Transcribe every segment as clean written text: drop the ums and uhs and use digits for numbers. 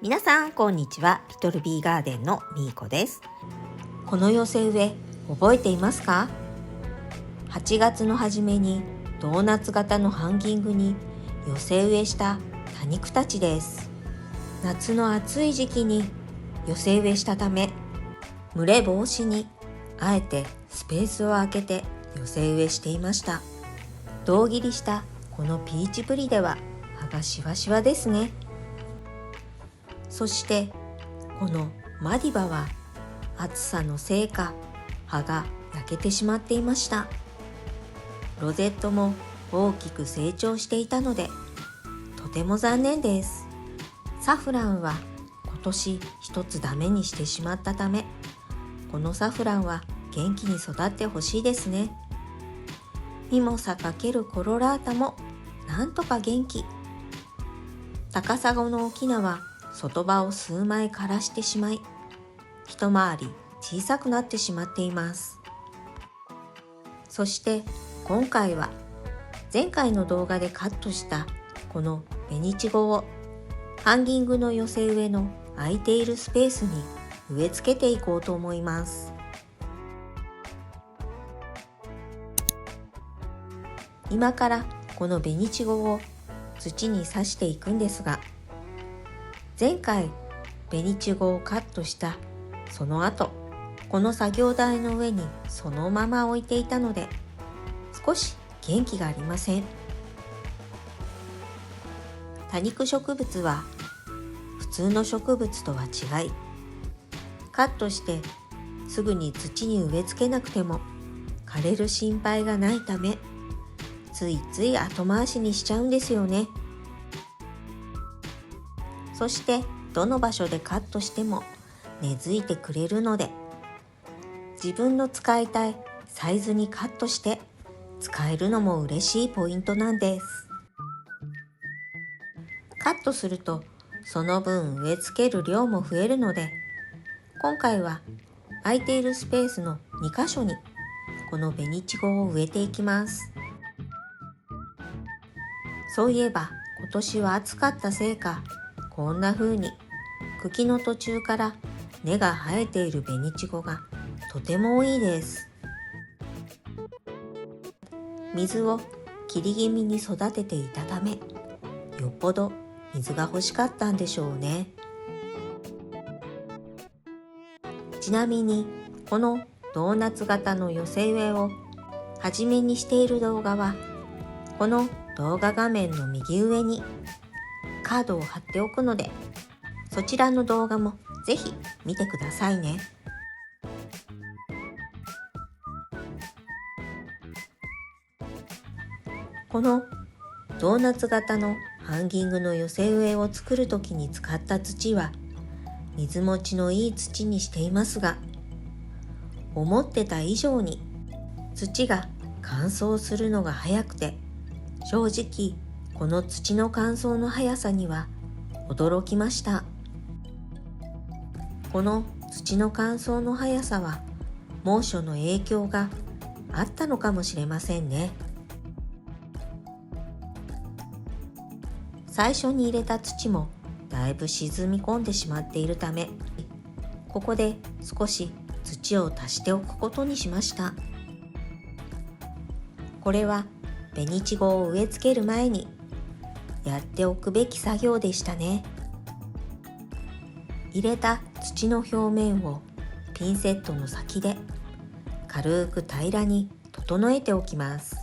皆さんこんにちは。リトルビーガーデンのみーこです。この寄せ植え覚えていますか？8月の初めにドーナツ型のハンギングに寄せ植えした多肉たちです。夏の暑い時期に寄せ植えしたため、蒸れ防止にあえてスペースを空けて寄せ植えしていました。胴切りしたこのピーチプリでは葉がしわしわですね。そしてこのマディバは暑さのせいか葉が焼けてしまっていました。ロゼットも大きく成長していたのでとても残念です。サフランは今年一つダメにしてしまったため、このサフランは元気に育ってほしいですね。ミモサ×コロラータもなんとか元気。高砂のオキナは外葉を数枚枯らしてしまい、一回り小さくなってしまっています。そして今回は前回の動画でカットしたこのベニチゴをハンギングの寄せ植えの空いているスペースに植え付けていこうと思います。今からこのベニチゴを土に挿していくんですが、前回ベニチゴをカットしたその後、この作業台の上にそのまま置いていたので少し元気がありません。多肉植物は普通の植物とは違い、カットしてすぐに土に植え付けなくても枯れる心配がないため、ついつい後回しにしちゃうんですよね。そしてどの場所でカットしても根付いてくれるので、自分の使いたいサイズにカットして使えるのも嬉しいポイントなんです。カットするとその分植え付ける量も増えるので、今回は空いているスペースの2箇所にこのベニチゴを植えていきます。そういえば今年は暑かったせいか、こんな風に茎の途中から根が生えているベニチゴがとても多いです。水を切り気味に育てていたため、よっぽど水が欲しかったんでしょうね。ちなみにこのドーナツ型の寄せ植えをはじめにしている動画は、この動画画面の右上にカードを貼っておくので、そちらの動画もぜひ見てくださいね。このドーナツ型のハンギングの寄せ植えを作るときに使った土は水持ちのいい土にしていますが、思ってた以上に土が乾燥するのが早くて、正直この土の乾燥の速さには驚きました。この土の乾燥の速さは猛暑の影響があったのかもしれませんね。最初に入れた土もだいぶ沈み込んでしまっているため、ここで少し土を足しておくことにしました。これはベニチゴを植え付ける前にやっておくべき作業でしたね。入れた土の表面をピンセットの先で軽く平らに整えておきます。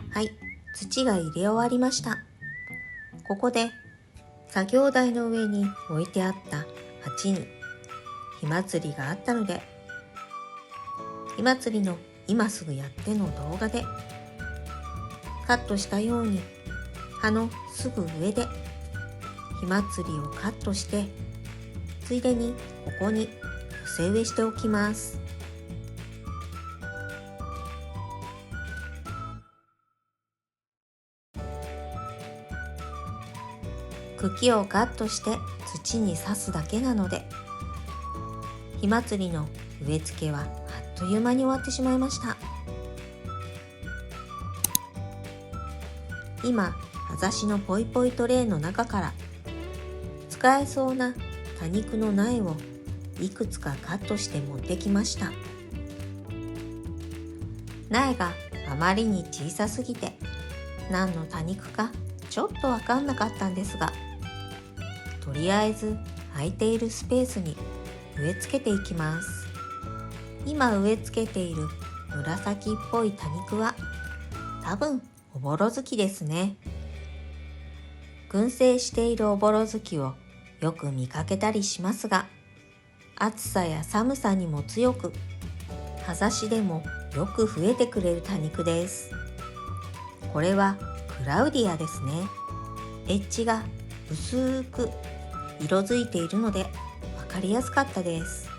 はい、土が入れ終わりました。ここで作業台の上に置いてあった鉢に火祭りがあったので、火祭りの今すぐやっての動画でカットしたように葉のすぐ上でひまつりをカットして、ついでにここに寄せ植えしておきます。茎をカットして土に刺すだけなので、ひまつりの植え付けはあっという間に終わってしまいました。今、葉ざしのポイポイトレイの中から使えそうな多肉の苗をいくつかカットして持ってきました。苗があまりに小さすぎて何の多肉かちょっとわかんなかったんですが、とりあえず空いているスペースに植え付けていきます。今植え付けている紫っぽい多肉は多分おぼろ月ですね。群生しているおぼろ月をよく見かけたりしますが、暑さや寒さにも強く、葉ざしでもよく増えてくれる多肉です。これはクラウディアですね。エッジが薄く色づいているので分かりやすかったです。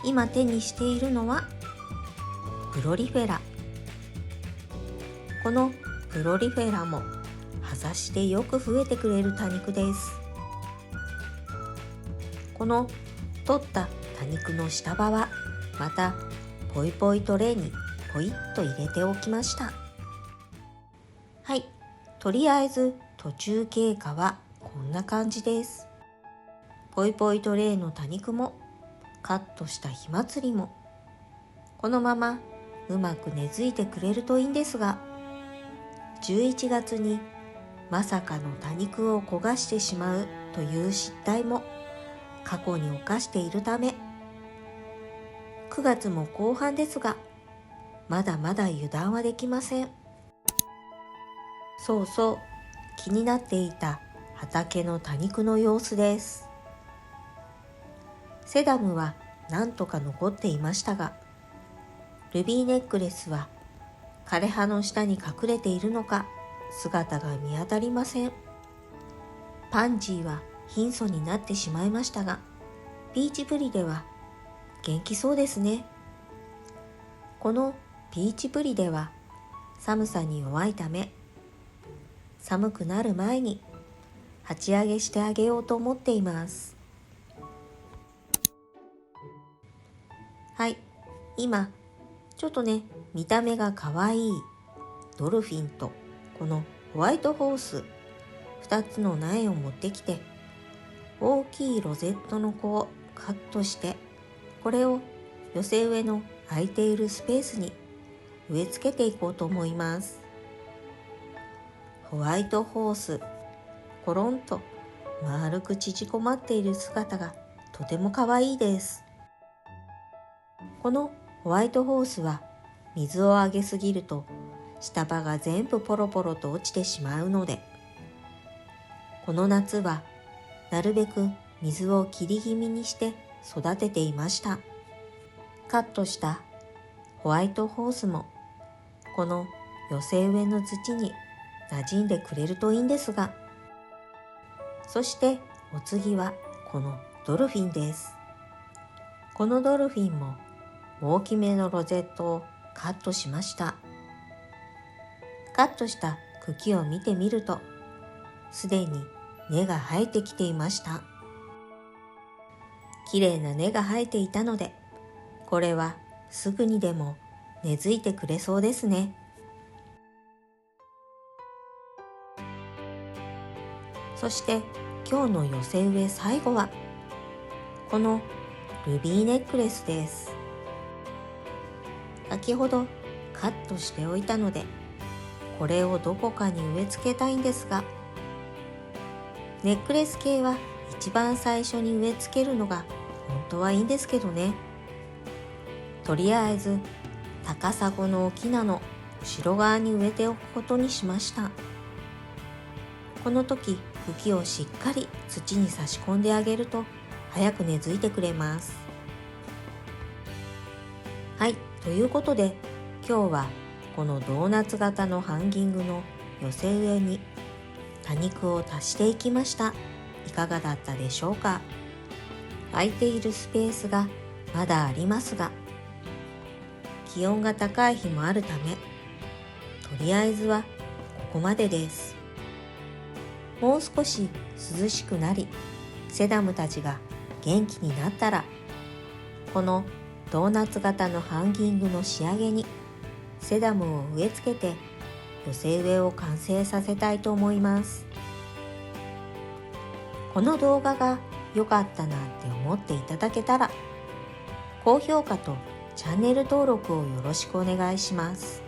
今手にしているのはプロリフェラ。このプロリフェラも葉ざしでよく増えてくれる多肉です。この取った多肉の下葉はまたポイポイトレイにポイッと入れておきました。はい、とりあえず途中経過はこんな感じです。ポイポイトレイの多肉もカットしたひまつりもこのままうまく根付いてくれるといいんですが、11月にまさかの多肉を焦がしてしまうという失態も過去に犯しているため、9月も後半ですがまだまだ油断はできません。そうそう、気になっていた畑の多肉の様子です。セダムはなんとか残っていましたが、ルビーネックレスは枯れ葉の下に隠れているのか姿が見当たりません。パンジーは貧相になってしまいましたが、ピーチブリデは元気そうですね。このピーチブリデは寒さに弱いため、寒くなる前に鉢上げしてあげようと思っています。はい、今ちょっとね、見た目が可愛いドルフィンとこのホワイトホース2つの苗を持ってきて、大きいロゼットの子をカットして、これを寄せ植えの空いているスペースに植え付けていこうと思います。ホワイトホース、コロンと丸く縮こまっている姿がとても可愛いです。このホワイトホースは水をあげすぎると下葉が全部ポロポロと落ちてしまうので、この夏はなるべく水を切り気味にして育てていました。カットしたホワイトホースもこの寄せ植えの土に馴染んでくれるといいんですが、そしてお次はこのドルフィンです。このドルフィンも大きめのロゼットをカットしました。カットした茎を見てみると、すでに根が生えてきていました。きれいな根が生えていたので、これはすぐにでも根付いてくれそうですね。そして今日の寄せ植え最後はこのルビーネックレスです。先ほどカットしておいたので、これをどこかに植え付けたいんですが、ネックレス系は一番最初に植え付けるのが本当はいいんですけどね。とりあえず高砂の沖菜の後ろ側に植えておくことにしました。この時茎をしっかり土に差し込んであげると早く根付いてくれます。はい、ということで今日はこのドーナツ型のハンギングの寄せ植えに多肉を足していきました。いかがだったでしょうか。空いているスペースがまだありますが、気温が高い日もあるため、とりあえずはここまでです。もう少し涼しくなり、セダムたちが元気になったら、このドーナツ型のハンギングの仕上げにセダムを植え付けて寄せ植えを完成させたいと思います。この動画が良かったなんて思っていただけたら、高評価とチャンネル登録をよろしくお願いします。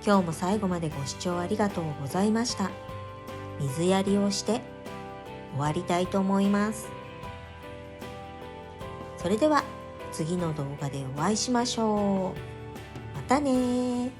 今日も最後までご視聴ありがとうございました。水やりをして終わりたいと思います。それでは次の動画でお会いしましょう。またね。